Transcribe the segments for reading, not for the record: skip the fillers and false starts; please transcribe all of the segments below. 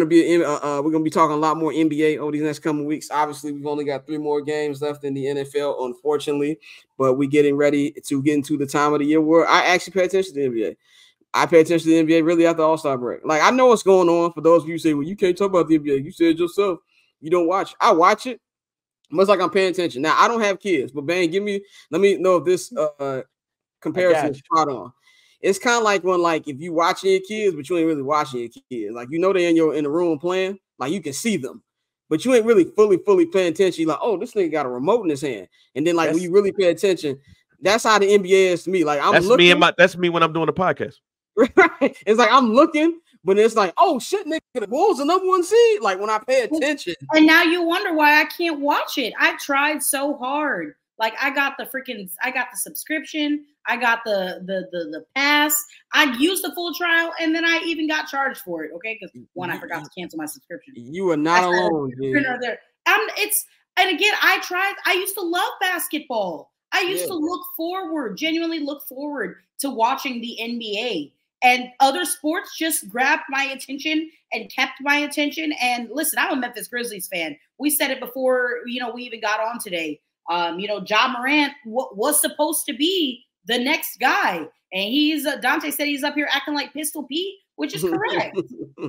gonna be talking a lot more NBA over these next couple of weeks. Obviously, we've only got 3 more games left in the NFL, unfortunately, but we're getting ready to get into the time of the year where I actually pay attention to the NBA. I pay attention to the NBA really after All-Star break. Like, I know what's going on. For those of you who say, well, you can't talk about the NBA. You said yourself. You don't watch. I watch it. Much like I'm paying attention. Now, I don't have kids, but Bang, let me know if this comparison is spot on. It's kind of like when, like, if you watching your kids, but you ain't really watching your kids. Like, you know they're in the room playing. Like, you can see them, but you ain't really fully paying attention. You're like, oh, this nigga got a remote in his hand. And then, like, when you really pay attention, that's how the NBA is to me. Like, that's me when I'm doing a podcast. Right. It's like I'm looking, but it's like, oh shit, nigga, the Bulls the number 1 seed. Like, when I pay attention. And now you wonder why I can't watch it. I tried so hard. Like, I got the subscription, I got the pass, I used the full trial, and then I even got charged for it. Okay, because I forgot to cancel my subscription. You are not alone. There. And again, I used to love basketball. I used to genuinely look forward to watching the NBA. And other sports just grabbed my attention and kept my attention. And listen, I'm a Memphis Grizzlies fan. We said it before, we even got on today. Ja Morant was supposed to be the next guy. And Dante said he's up here acting like Pistol Pete, which is correct.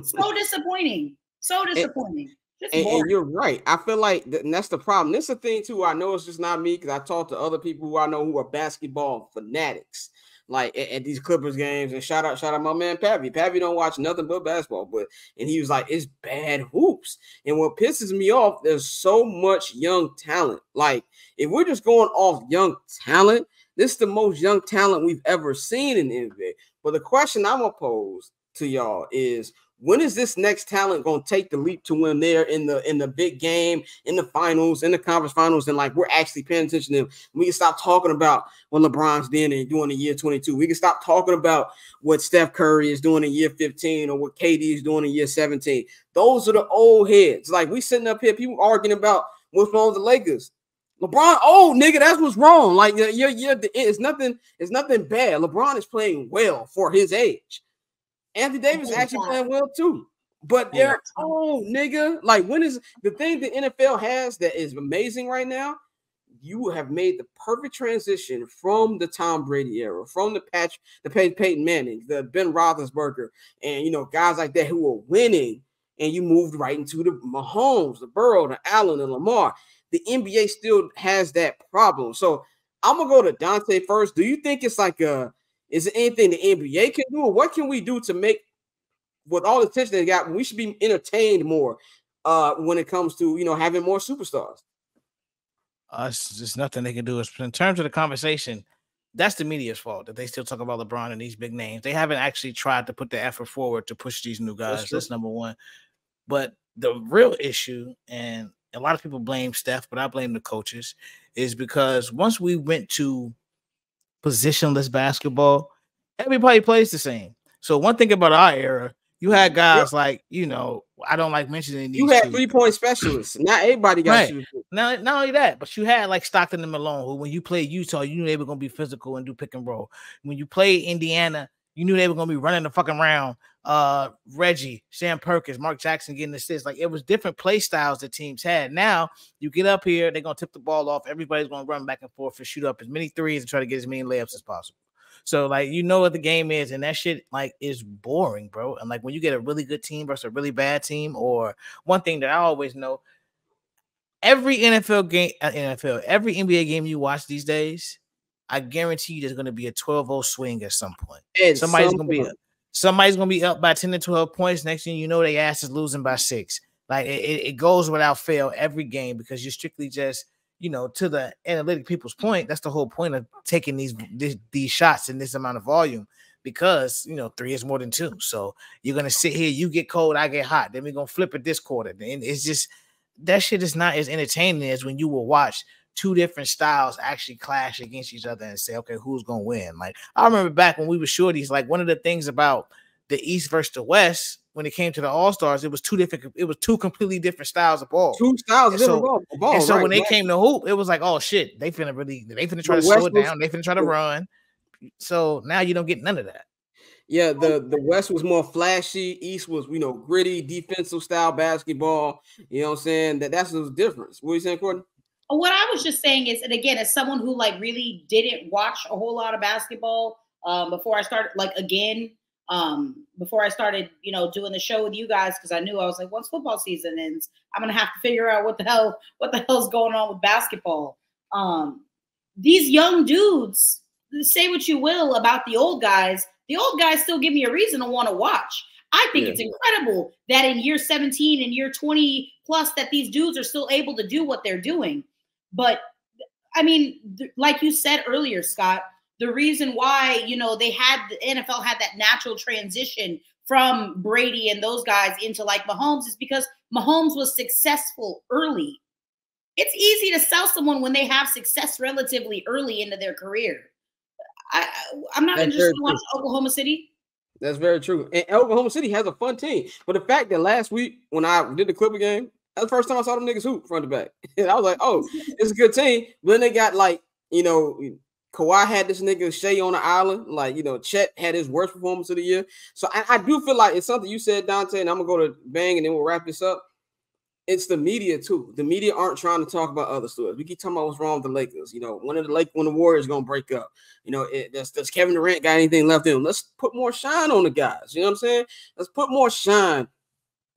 So disappointing. So disappointing. And you're right. I feel like that's the problem. This is the thing, too. I know it's just not me because I talked to other people who I know who are basketball fanatics. Like at these Clippers games, and shout out my man Pappy. Pappy don't watch nothing but basketball, and he was like, it's bad hoops. And what pisses me off, there's so much young talent. Like, if we're just going off young talent, this is the most young talent we've ever seen in the NBA. But the question I'm gonna pose to y'all is, when is this next talent going to take the leap to when they're in the big game, in the finals, in the conference finals, and like we're actually paying attention to them? We can stop talking about what LeBron's doing in year 22. We can stop talking about what Steph Curry is doing in year 15 or what KD is doing in year 17. Those are the old heads. Like, we sitting up here, people arguing about what's wrong with the Lakers. LeBron, nigga, that's what's wrong. Like, it's nothing bad. LeBron is playing well for his age. Anthony Davis is actually playing well too, but they're nigga. Like, when is the thing the NFL has that is amazing right now? You have made the perfect transition from the Tom Brady era, from the Peyton Manning, the Ben Roethlisberger, and guys like that who are winning, and you moved right into the Mahomes, the Burrow, the Allen, and Lamar. The NBA still has that problem. So I'm gonna go to Dante first. Do you think it's like is there anything the NBA can do, or what can we do to make, with all the attention they got, we should be entertained more when it comes to, having more superstars? It's just nothing they can do. In terms of the conversation, that's the media's fault that they still talk about LeBron and these big names. They haven't actually tried to put the effort forward to push these new guys. That's number one. But the real issue, and a lot of people blame Steph, but I blame the coaches, is because once we went to positionless basketball, everybody plays the same. So one thing about our era, you had guys like, I don't like mentioning these. You had 3-point specialists. Not everybody got shooters. Not only that, but you had like Stockton and Malone, who when you played Utah, you knew they were going to be physical and do pick and roll. When you played Indiana, you knew they were going to be running the fucking round. Reggie, Sam Perkins, Mark Jackson getting assists. Like, it was different play styles that teams had. Now you get up here, they're gonna tip the ball off. Everybody's gonna run back and forth and shoot up as many threes and try to get as many layups as possible. So, like, what the game is, and that shit like is boring, bro. And like, when you get a really good team versus a really bad team, or one thing that I always know, every NFL game, every NBA game you watch these days, I guarantee you there's gonna be a 12-0 swing at some point. Somebody's gonna be up by 10 to 12 points. Next thing you know, their ass is losing by 6. Like, it goes without fail every game, because you're strictly just, to the analytic people's point, that's the whole point of taking these shots in this amount of volume, because 3 is more than 2. So you're gonna sit here, you get cold, I get hot, then we're gonna flip it this quarter. And it's just, that shit is not as entertaining as when you will watch two different styles actually clash against each other and say, okay, who's gonna win? Like, I remember back when we were shorties, like, one of the things about the East versus the West, when it came to the All-Stars, it was two completely different styles of ball. Two styles of different ball. And so when they came to hoop, it was like, oh shit, they finna try to slow it down, they finna try to run. So now you don't get none of that. Yeah, the West was more flashy. East was, gritty, defensive style basketball. You know what I'm saying? That's the difference. What are you saying, Courtney? What I was just saying is, and again, as someone who like really didn't watch a whole lot of basketball before I started, before I started, doing the show with you guys, because I knew I was like, once football season ends, I'm gonna have to figure out what the hell's going on with basketball. These young dudes, say what you will about the old guys still give me a reason to want to watch. I think it's incredible that in year 17 and year 20 plus that these dudes are still able to do what they're doing. But I mean, like you said earlier, Scott, the reason why, the NFL had that natural transition from Brady and those guys into like Mahomes is because Mahomes was successful early. It's easy to sell someone when they have success relatively early into their career. I'm not interested in watching Oklahoma City. That's very true. And Oklahoma City has a fun team. But the fact that last week when I did the Clipper game, that's the first time I saw them niggas hoop front to back. And I was like, oh, it's a good team. But then they got Kawhi had this nigga Shea on the island. Chet had his worst performance of the year. So I do feel like it's something you said, Dante, and I'm going to go to Bang and then we'll wrap this up. It's the media too. The media aren't trying to talk about other stories. We keep talking about what's wrong with the Lakers. When the Warriors gonna break up? Does Kevin Durant got anything left in him? Let's put more shine on the guys. You know what I'm saying? Let's put more shine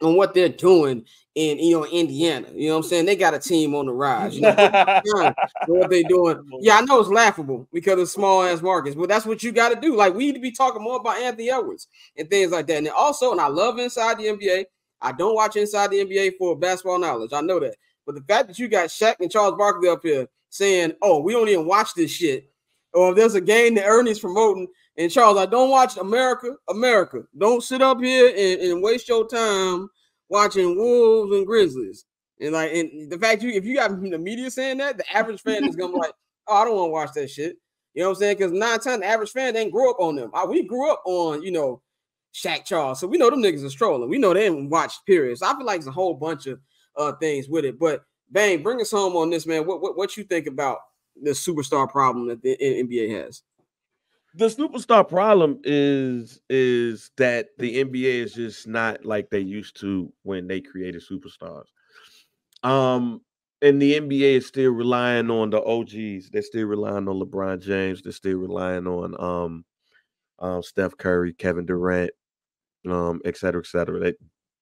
on what they're doing in Indiana. You know what I'm saying? They got a team on the rise. What they doing? Yeah, I know it's laughable because of small ass markets, but that's what you got to do. Like we need to be talking more about Anthony Edwards and things like that. And also, and I love Inside the NBA. I don't watch Inside the NBA for basketball knowledge. I know that. But the fact that you got Shaq and Charles Barkley up here saying, oh, we don't even watch this shit. Or if there's a game that Ernie's promoting, and Charles, I don't watch America. Don't sit up here and waste your time watching Wolves and Grizzlies. And the fact if you got the media saying that, the average fan is going to be like, oh, I don't want to watch that shit. You know what I'm saying? Because 9 times the average fan didn't grow up on them. We grew up on, Shaq Charles. So we know them niggas are strolling. We know they didn't watch periods. So I feel like it's a whole bunch of things with it. But Bang, bring us home on this, man. What you think about the superstar problem that the NBA has? The superstar problem is that the NBA is just not like they used to when they created superstars. And the NBA is still relying on the OGs. They're still relying on LeBron James. They're still relying on Steph Curry, Kevin Durant, et cetera, et cetera.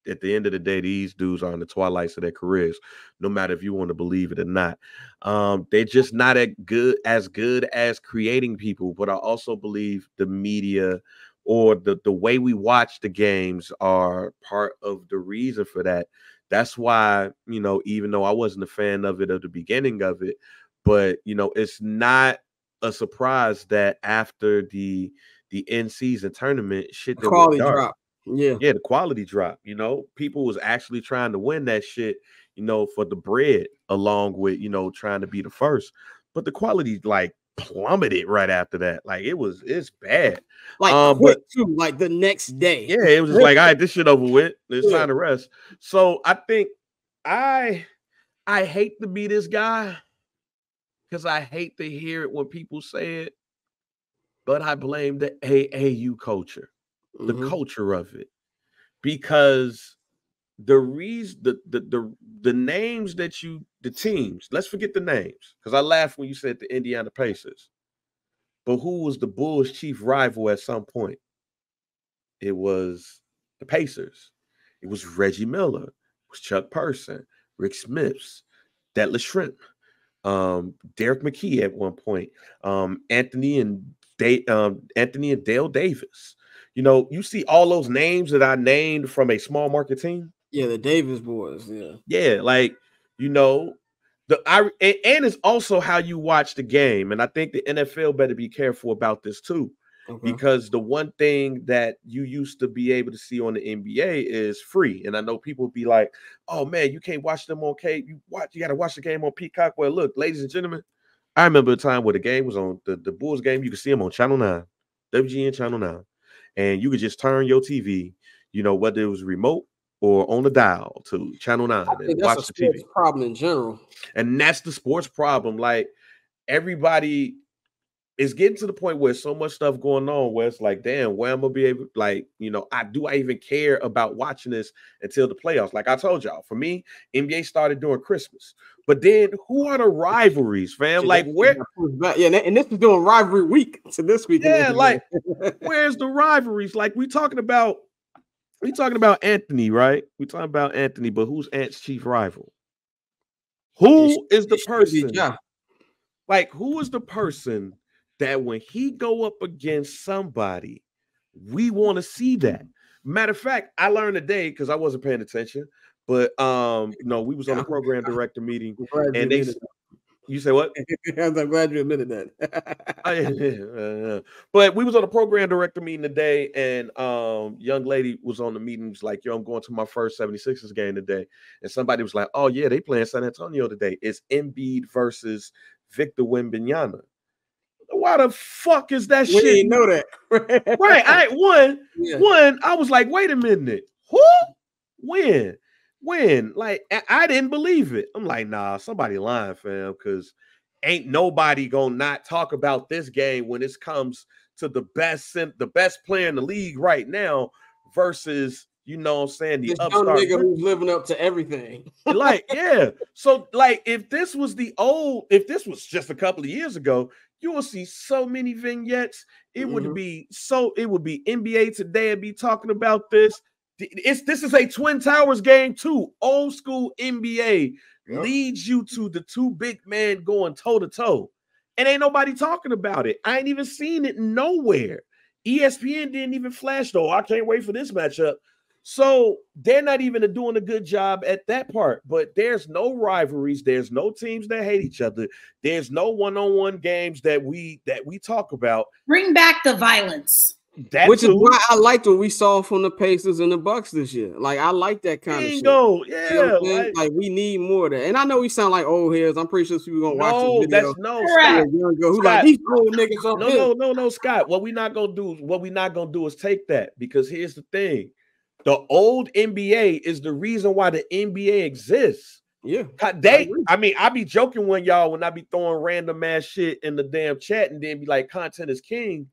At the end of the day, these dudes are in the twilights of their careers, no matter if you want to believe it or not. They're just not as good as creating people. But I also believe the media or the way we watch the games are part of the reason for that. That's why, even though I wasn't a fan of it at the beginning of it, but it's not a surprise that after the in-season tournament, shit that quality drop. Yeah, the quality drop. People was actually trying to win that shit, for the bread, along with trying to be the first. But the quality plummeted right after that. It's bad. Quick too, the next day. Yeah, it was just all right, this shit over with. It's time to rest. So I think I hate to be this guy because I hate to hear it when people say it, but I blame the AAU culture. The culture of it, because the reason the names that the teams, let's forget the names, because I laughed when you said the Indiana Pacers, but who was the Bulls' chief rival at some point? It was the Pacers. It was Reggie Miller. It was Chuck Person, Rick Smiths, Detlef Schrempf, Derek McKee at one point, Anthony and Dale Davis. You see all those names that I named from a small market team. Yeah, the Davis boys. Yeah. Yeah, and it's also how you watch the game. And I think the NFL better be careful about this too. Because the one thing that you used to be able to see on the NBA is free. And I know people be like, oh man, you can't watch them on you got to watch the game on Peacock. Well, look, ladies and gentlemen, I remember a time where the game was on the Bulls game. You could see them on Channel 9, WGN Channel 9. And you could just turn your TV, whether it was remote or on the dial, to Channel 9 and watch the TV. Problem in general. And that's the sports problem. Everybody it's getting to the point where so much stuff going on where it's like, damn, where I'm gonna be able, like, you know, I even care about watching this until the playoffs? Like I told y'all, for me, NBA started during Christmas. But then who are the rivalries, fam? Like where? Yeah, and this is doing rivalry week to this week. Yeah, like where's the rivalries? Like we talking about Anthony, right? We talking about Anthony, but who's Ant's chief rival? Who is the person? Like who is the person that when he go up against somebody, we want to see that? Matter of fact, I learned today because I wasn't paying attention, but no, we was on a program director meeting, and they. You say what? I'm glad you admitted that. But we was on a program director meeting today, and young lady was on the meeting. Was like, yo, I'm going to my first 76ers game today. And somebody was like, oh yeah, they playing San Antonio today. It's Embiid versus Victor Wembanyama. Why the fuck is that shit? We didn't know that. Right. One, I was like, wait a minute. Who? When? Like, I didn't believe it. I'm like, nah, somebody lying, fam, because ain't nobody gonna not talk about this game when it comes to the best player in the league right now versus, you know what I'm saying, the upstart nigga who's living up to everything. Like, yeah. So, like, if this was just a couple of years ago, you will see so many vignettes. It would be NBA Today and be talking about this. This is a Twin Towers game too. Old school NBA leads you to the two big men going toe to toe, and ain't nobody talking about it. I ain't even seen it nowhere. ESPN didn't even flash though. I can't wait for this matchup. So they're not even doing a good job at that part. But there's no rivalries. There's no teams that hate each other. There's no one-on-one games that we talk about. Bring back the violence. Which is why I liked what we saw from the Pacers and the Bucks this year. Like I like that kind of shit. Yeah, you know like we need more of that. And I know we sound like old heads. I'm pretty sure people gonna watch this video. Scott. Who's like these old niggas? No, Scott. What we not gonna do is take that, because here's the thing: the old NBA is the reason why the NBA exists. Yeah, I be joking when I be throwing random ass shit in the damn chat and then be like, content is king.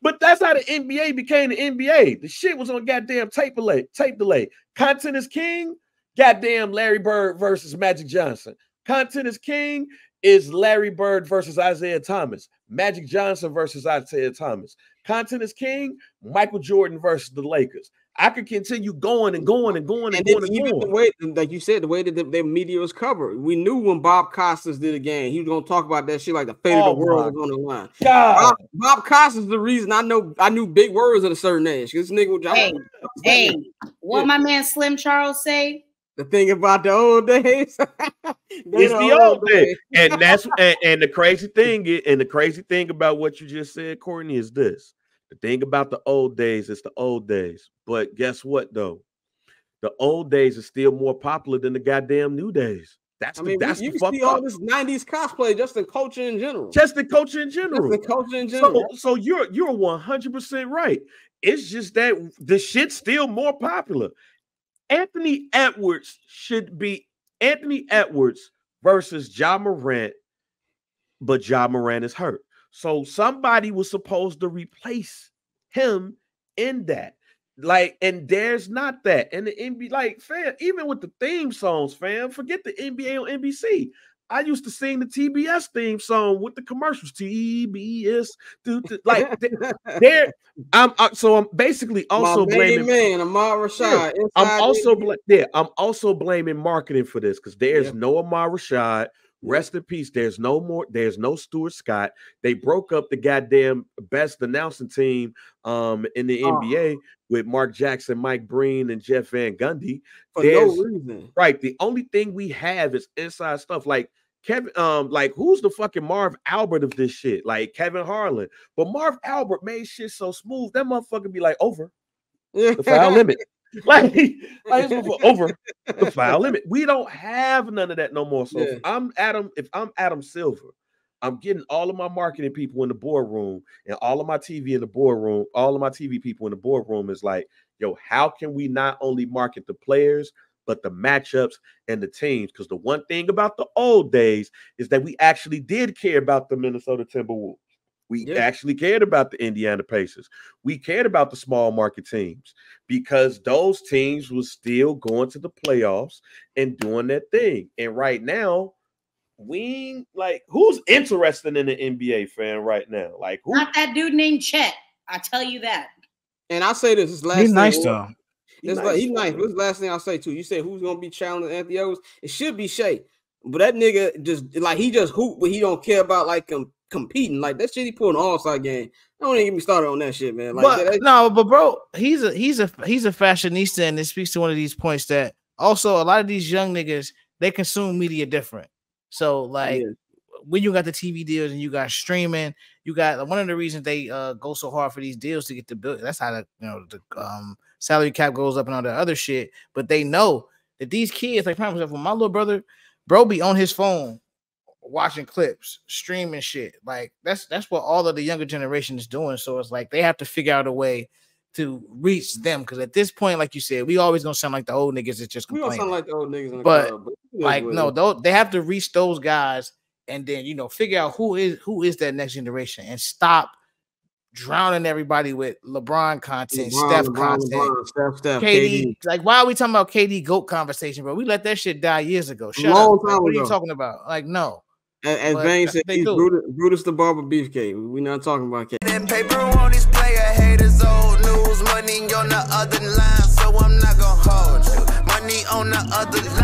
But that's how the NBA became the NBA. The shit was on goddamn tape delay. Content is king, goddamn Larry Bird versus Magic Johnson. Content is king is Larry Bird versus Isaiah Thomas. Magic Johnson versus Isaiah Thomas. Content is king, Michael Jordan versus the Lakers. I could continue going and going. Even the way, like you said, the way that the media was covered. We knew when Bob Costas did a game, he was gonna talk about that shit like the fate of the world was on the line. Bob Costas is the reason I knew big words at a certain age. This nigga was what my man Slim Charles say? The thing about the old days. It's the old days. And that's and the crazy thing about what you just said, Courtney, is this. The thing about the old days is the old days. But guess what, though? The old days is still more popular than the goddamn new days. You can see all this 90s cosplay just in culture in general. So you're 100% right. It's just that the shit's still more popular. Anthony Edwards versus Ja Morant, but Ja Morant is hurt. So somebody was supposed to replace him in that. Like, and there's not that. And the NBA, like, fam, even with the theme songs, fam, forget the NBA on NBC. I used to sing the TBS theme song with the commercials. TBS, like, I'm basically also blaming Ahmad Rashad. I'm also blaming marketing for this, because there's no Ahmad Rashad. Rest in peace. There's no Stuart Scott. They broke up the goddamn best announcing team in the NBA with Mark Jackson, Mike Breen, and Jeff Van Gundy. For no reason. Right. The only thing we have is inside stuff. Like Kevin, like who's the fucking Marv Albert of this shit? Like Kevin Harlan. But Marv Albert made shit so smooth, that motherfucker be like, over the foul limit. Like over the foul limit. We don't have none of that no more. So if I'm Adam Silver, I'm getting all of my marketing people in the boardroom and all of my TV in the boardroom, all of my TV people in the boardroom is like, yo, how can we not only market the players, but the matchups and the teams? Because the one thing about the old days is that we actually did care about the Minnesota Timberwolves. We actually cared about the Indiana Pacers. We cared about the small market teams because those teams was still going to the playoffs and doing their thing. And right now, we like who's interested in the NBA fan right now? Like who? Not that dude named Chet. I tell you that. And I say this last. He's thing, nice though. He's nice. What's the last thing I'll say too? You say who's gonna be challenging Anthony Edwards? It should be Shea. But that nigga he just hoop, but he don't care about like competing. Like that shit he put an all-star game. Don't even get me started on that shit, man. Like but bro, he's a fashionista, and it speaks to one of these points that also a lot of these young niggas, they consume media different. So like when you got the TV deals and you got streaming, you got one of the reasons they go so hard for these deals to get the bill. That's how the salary cap goes up and all that other shit. But they know that these kids, like for example, my little brother, bro, be on his phone watching clips, streaming shit. Like that's what all of the younger generation is doing. So it's like they have to figure out a way to reach them, because at this point, like you said, we always gonna sound like the old niggas that just complaining. We don't sound like the old niggas in the club, but like no, they have to reach those guys and then figure out who is that next generation and stop drowning everybody with LeBron content, Steph content, Steph, KD. Like, why are we talking about KD GOAT conversation, bro? We let that shit die years ago. Shut up. Like, what are you talking about? Like, no. As Vane said, he's Brutus the Barber Beefcake. We're not talking about KD. Then paper on these player haters, old news, money on the other line, so I'm not gonna hold you. Money on the other line.